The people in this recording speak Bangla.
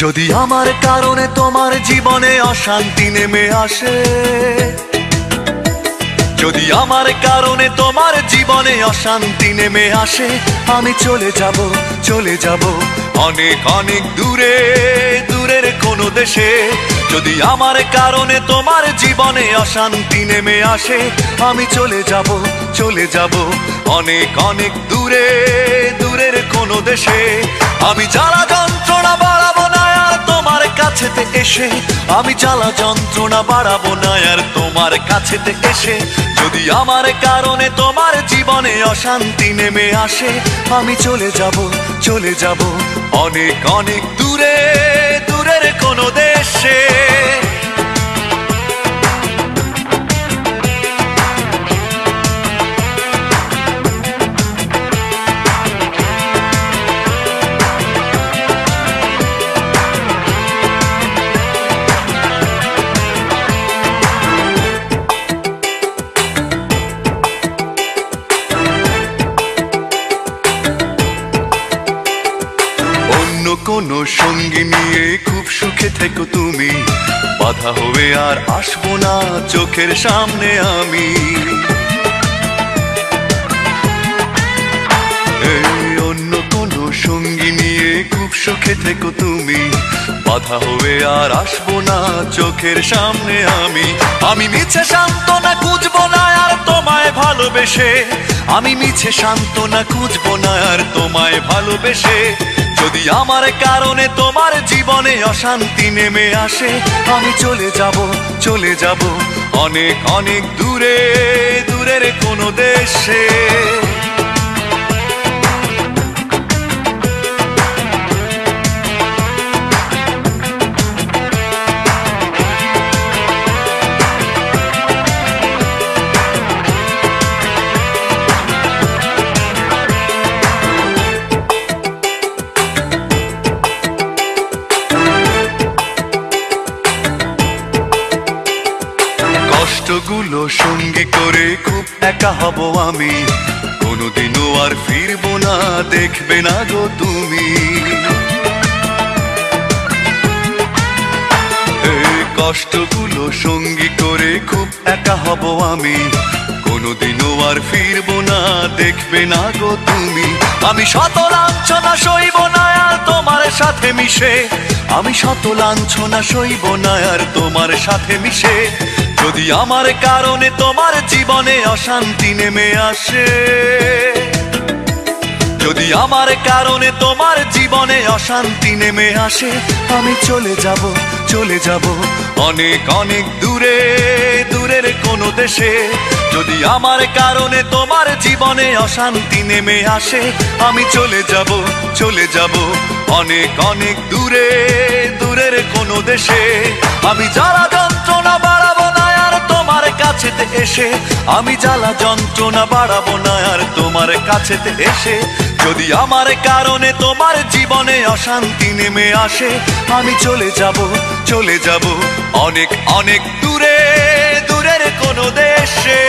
যদি আমার কারণে তোমার জীবনে অশান্তি নেমে আসে, যদি আমার কারণে তোমার জীবনে অশান্তি নেমে আসে, আমি চলে যাব অনেক অনেক দূরে, দূরের কোনো দেশে। যদি আমার কারণে তোমার জীবনে অশান্তি নেমে আসে, আমি চলে যাব অনেক অনেক দূরে, দূরের কোনো দেশে। আমি জ্বালা যন্ত্রণা বাড়াবো না আর তোমার কাছেতে এসে, আমি জ্বালা যন্ত্রণা বাড়াবো না আর তোমার কাছেতে এসে। যদি আমার কারণে তোমার জীবনে অশান্তি নেমে আসে, আমি চলে যাব অনেক অনেক দূরে, দূরের কোনো দেশে। কোনো সঙ্গী নিয়ে খুব সুখে থেকো তুমি, বাধা হবে আর আসবো না চোখের সামনে আমি। অন্য কোনো সঙ্গী নিয়ে খুব সুখে থেকো তুমি, বাধা হবে আর আসবো না চোখের সামনে আমি। আমি মিছে সান্ত্বনা খুঁজবো না আর তোমায় ভালোবেসে, আমি মিছে সান্ত্বনা খুঁজবো না আর তোমায় ভালোবেসে। যদি আমার কারণে তোমার জীবনে অশান্তি নেমে আসে, আমি চলে যাব অনেক অনেক দূরে, দূরের কোনো দেশে। কষ্টগুলো সঙ্গে করে খুব একা হব আমি, কোনোদিনও আর ফিরবো না, দেখবে না গো তুমি। কষ্টগুলো সঙ্গী করে খুব একা হব আমি, কোনোদিনও আর ফিরবো না, দেখবে না গো তুমি। আমি শত লাঞ্ছনা সইব না আর তোমার সাথে মিশে, আমি শত লাঞ্ছনা সইব না আর তোমার সাথে মিশে। যদি আমার কারণে তোমার জীবনে অশান্তি নেমে আসে, যদি আমার কারণে তোমার জীবনে অশান্তি নেমে আসে, আমি চলে যাব অনেক অনেক দূরে, দূরের কোনো দেশে। যদি আমার কারণে তোমার জীবনে অশান্তি নেমে আসে, আমি চলে যাব অনেক অনেক দূরে, দূরের কোনো দেশে। আমি জ্বালা যন্ত্রণা বাড়াবো না আর তোমার কাছেতে এসে, আমি জ্বালা যন্ত্রণা বাড়াবো না আর তোমার কাছেতে এসে। যদি আমার কারণে তোমার জীবনে অশান্তি নেমে আসে, আমি চলে যাব অনেক অনেক দূরে, দূরের কোনো দেশে।